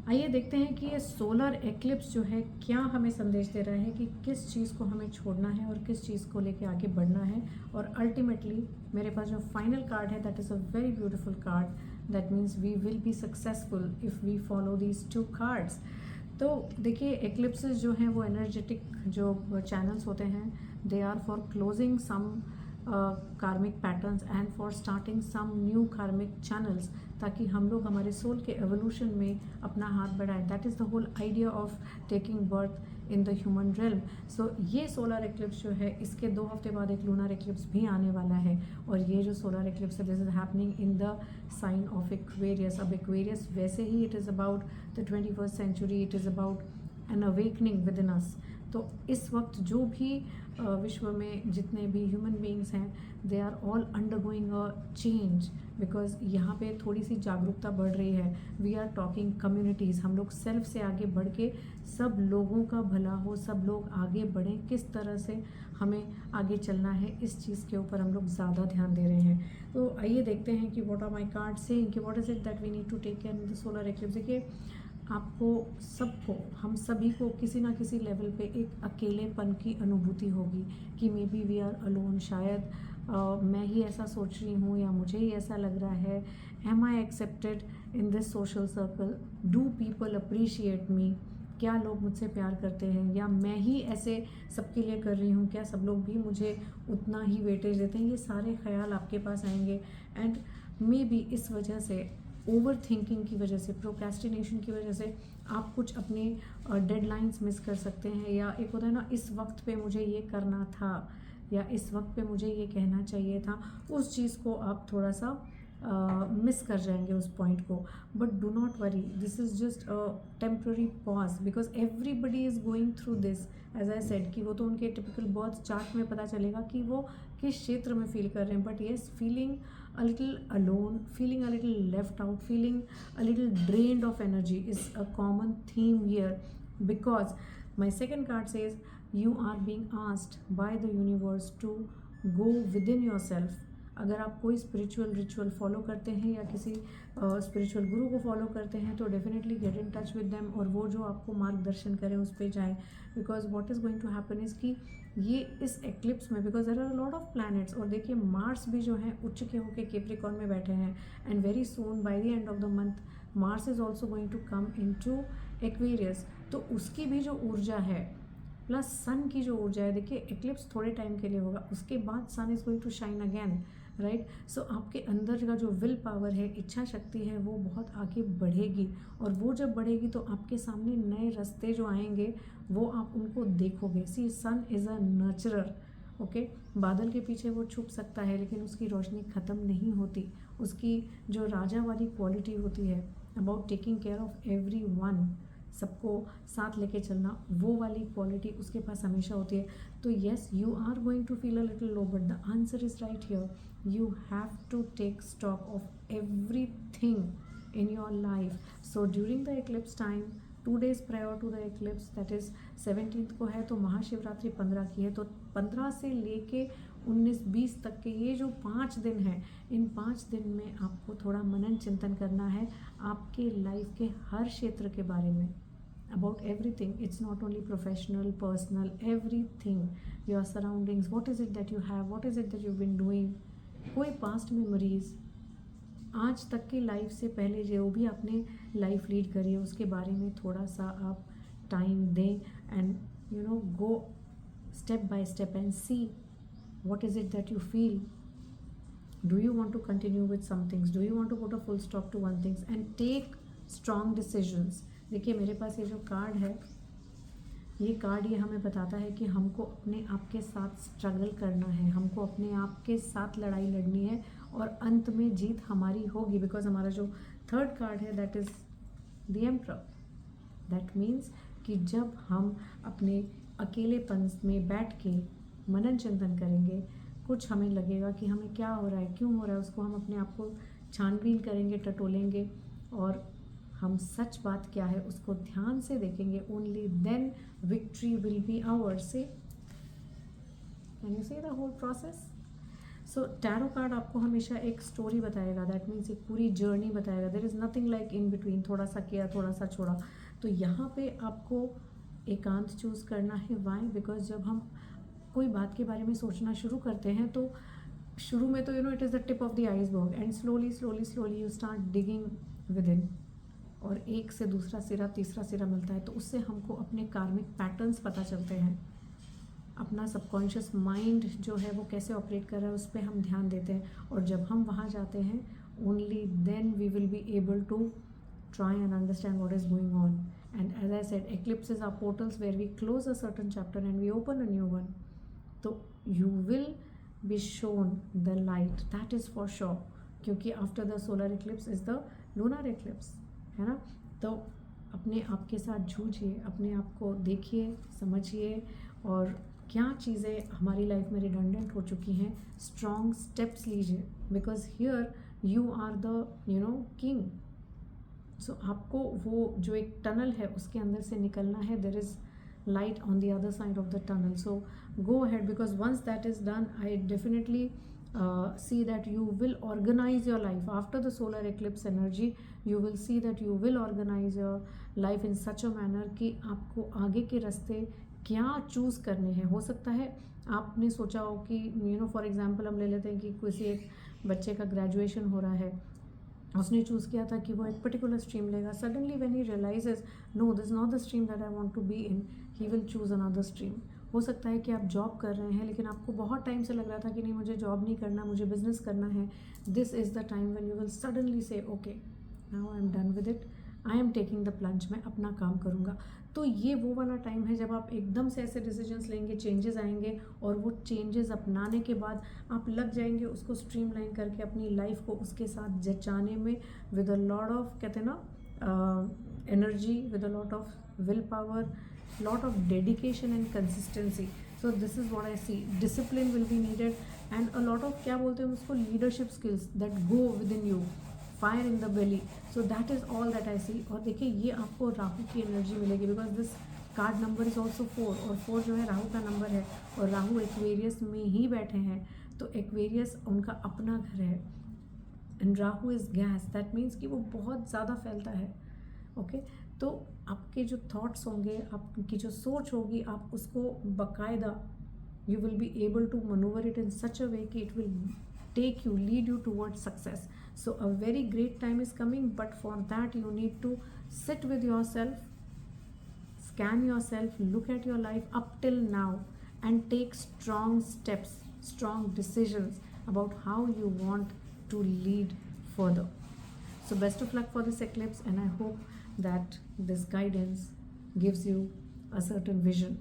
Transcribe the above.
आइए देखते हैं कि ये सोलर एक्लिप्स जो है क्या हमें संदेश दे रहा है कि किस चीज़ को हमें छोड़ना है और किस चीज़ को लेके आगे बढ़ना है। और अल्टीमेटली मेरे पास जो फाइनल कार्ड है that is a very beautiful card, that means we will be successful if we follow these two cards. तो देखिए एक्लिप्सेस जो हैं वो एनर्जेटिक जो चैनल्स होते हैं, they are for closing some karmic patterns and for starting some new karmic channels, ताकि हम लोग हमारे सोल के एवोल्यूशन में अपना हाथ बढ़ाएं। That is the whole idea of taking birth in the human realm. So ये सोलर एक्लिप्स जो है इसके 2 हफ्ते बाद एक लूनर एक्लिप्स भी आने वाला है, और ये जो सोलर एक्लिप्स है this is happening in the sign of Aquarius. अब एक्वेरियस वैसे ही it is about the 21st century, it is about an awakening within us. तो इस वक्त जो भी विश्व में जितने भी ह्यूमन बीइंग्स हैं they are all undergoing a change, because यहाँ पे थोड़ी सी जागरूकता बढ़ रही है। वी आर टॉकिंग कम्युनिटीज़, हम लोग सेल्फ से आगे बढ़ के सब लोगों का भला हो, सब लोग आगे बढ़ें, किस तरह से हमें आगे चलना है इस चीज़ के ऊपर हम लोग ज़्यादा ध्यान दे रहे हैं। तो आइए देखते हैं कि what are my card saying, कि what is it that we need to take care in the solar eclipse. देखिए आपको सबको, हम सभी को किसी ना किसी लेवल पे एक अकेलेपन की अनुभूति होगी कि maybe we are alone. शायद मैं ही ऐसा सोच रही हूँ या मुझे ही ऐसा लग रहा है। Am I accepted in this social circle, do people appreciate me, क्या लोग मुझसे प्यार करते हैं, या मैं ही ऐसे सबके लिए कर रही हूँ, क्या सब लोग भी मुझे उतना ही वेटेज देते हैं। ये सारे ख्याल आपके पास आएंगे एंड मे बी इस वजह से, ओवर थिंकिंग की वजह से, प्रोक्रेस्टिनेशन की वजह से आप कुछ अपने डेडलाइंस मिस कर सकते हैं। या एक होता है ना, इस वक्त पे मुझे ये करना था या इस वक्त पे मुझे ये कहना चाहिए था, उस चीज़ को आप थोड़ा सा मिस कर जाएंगे उस पॉइंट को। But do not worry, this is just a temporary pause, because everybody is going through this. As I said कि वो तो उनके टिपिकल बर्थ चार्ट में पता चलेगा कि वो किस क्षेत्र में फील कर रहे हैं। But yes, feeling a little alone, feeling a little left out, feeling a little drained of energy is a common theme here, because my second card says you are being asked by the universe to go within yourself. अगर आप कोई spiritual ritual follow करते हैं या किसी spiritual गुरु को follow करते हैं तो definitely get in touch with them, और वो जो आपको मार्गदर्शन करें उस पर जाएं। Because what is going to happen is कि ये इस एक्लिप्स में, because there are lot of planets, और देखिए मार्स भी जो है उच्च के होकर कैप्रिकॉर्न में बैठे हैं, and very soon by the end of the month Mars is also going to come into Aquarius. तो उसकी भी जो ऊर्जा है प्लस सन की जो ऊर्जा है, देखिए एक्लिप्स थोड़े टाइम के लिए होगा, उसके बाद sun is going to shine again, right. So आपके अंदर का जो विल पावर है, इच्छा शक्ति है, वो बहुत आगे बढ़ेगी, और वो जब बढ़ेगी तो आपके सामने नए रास्ते जो आएंगे वो आप उनको देखोगे। सी सन इज़ अ नर्चरर, ओके। बादल के पीछे वो छुप सकता है लेकिन उसकी रोशनी ख़त्म नहीं होती। उसकी जो राजा वाली क्वालिटी होती है about taking care of every one, सबको साथ लेके चलना, वो वाली क्वालिटी उसके पास हमेशा होती है। तो yes, you are going to feel a little low, but the answer is right here. you have to take stock of everything in your life. So during the eclipse time, 2 days prior to the eclipse, that is 17th को है, तो महाशिवरात्रि 15 की है, तो 15 से लेके 19-20 तक के ये जो 5 दिन हैं, इन 5 दिन में आपको थोड़ा मनन चिंतन करना है आपके लाइफ के हर क्षेत्र के बारे में, about everything. It's not only professional, personal, everything, your surroundings, what is it that you have, what is it that you've been doing, कोई पास्ट मेमोरीज, आज तक की लाइफ से पहले जो भी आपने लाइफ लीड करी है उसके बारे में थोड़ा सा आप टाइम दें, and you know go step by step and see what is it that you feel. Do you want to continue with some things? Do you want to put a full stop to one things and take strong decisions? देखिए मेरे पास ये जो card है, ये card ये हमें बताता है कि हमको अपने आप के साथ स्ट्रगल करना है, हमको अपने आप के साथ लड़ाई लड़नी है, और अंत में जीत हमारी होगी। बिकॉज हमारा जो थर्ड कार्ड है that is the emperor. That means कि जब हम अपने अकेलेपन में बैठ के मनन चिंतन करेंगे, कुछ हमें लगेगा कि हमें क्या हो रहा है, क्यों हो रहा है, उसको हम अपने आप को छानबीन करेंगे, टटोलेंगे, और हम सच बात क्या है उसको ध्यान से देखेंगे। Only then victory will be ours. So can you see the whole process? So tarot card आपको हमेशा एक स्टोरी बताएगा, दैट मीन्स एक पूरी जर्नी बताएगा. There is nothing like in between, थोड़ा सा किया थोड़ा सा छोड़ा. तो यहाँ पे आपको एकांत चूज़ करना है. वाई? बिकॉज जब हम कोई बात के बारे में सोचना शुरू करते हैं तो शुरू में तो it is the tip of the iceberg, and slowly slowly slowly you start digging with in, और एक से दूसरा सिरा तीसरा सिरा मिलता है. तो उससे हमको अपने कार्मिक पैटर्न्स पता चलते हैं, अपना सबकॉन्शियस माइंड जो है वो कैसे ऑपरेट कर रहा है उस पर हम ध्यान देते हैं. और जब हम वहाँ जाते हैं, only then we will be able to try and understand what is going on. And as I said, eclipses are portals where we close a certain chapter and we open a new one. So you will be shown the light, that is for sure, क्योंकि after the solar eclipse is the lunar eclipse, है ना. तो अपने आप के साथ जूझिए, अपने आप को देखिए, समझिए, और क्या चीज़ें हमारी लाइफ में रिडंडेंट हो चुकी हैं, स्ट्रॉन्ग स्टेप्स लीजिए, because here you are the king. So आपको वो जो एक टनल है उसके अंदर से निकलना है. There is light on the other side of the tunnel. So go ahead, because once that is done, I definitely see that you will organize your life after the solar eclipse energy. You will see that you will organize your life in such a manner कि आपको आगे के रास्ते क्या choose करने हैं. हो सकता है आपने सोचा हो कि फॉर एग्जांपल हम ले लेते हैं कि किसी एक बच्चे का ग्रेजुएशन हो रहा है, उसने चूज़ किया था कि वो एक पर्टिकुलर स्ट्रीम लेगा. Suddenly when he realizes no this not the stream that I want to be in, he will choose another stream. हो सकता है कि आप जॉब कर रहे हैं लेकिन आपको बहुत टाइम से लग रहा था कि नहीं, मुझे जॉब नहीं करना, मुझे बिजनेस करना है. This is the time when you will suddenly say okay, now I am done with it, I am taking the plunge, मैं अपना काम करूँगा. तो ये वो वाला टाइम है जब आप एकदम से ऐसे डिसीजंस लेंगे, चेंजेस आएंगे, और वो चेंजेस अपनाने के बाद आप लग जाएंगे उसको स्ट्रीमलाइन करके अपनी लाइफ को उसके साथ जचाने में, विद अ लॉट ऑफ, कहते हैं ना, energy, with a lot of will power, lot of dedication and consistency. So this is what I see. Discipline will be needed, and a lot of, क्या बोलते हैं उसको, leadership skills that go within you, fire in the belly. So that is all that I see. और देखिए ये आपको राहु की energy मिलेगी, because this card number is also 4, और 4 जो है राहु का नंबर है, और राहु एक्वेरियस में ही बैठे हैं. तो एक्वेरियस उनका अपना घर है, and Rahu is gas, that means कि वो बहुत ज़्यादा फैलता है. ओके तो आपके जो थॉट्स होंगे, आपकी जो सोच होगी, आप उसको बाकायदा you will be able to manoeuvre it in such a way कि it will take you, lead you towards success. So a very great time is coming, but for that you need to sit with yourself, scan yourself, look at your life up till now, and take strong steps, strong decisions about how you want to lead further. So best of luck for this eclipse, and I hope that this guidance gives you a certain vision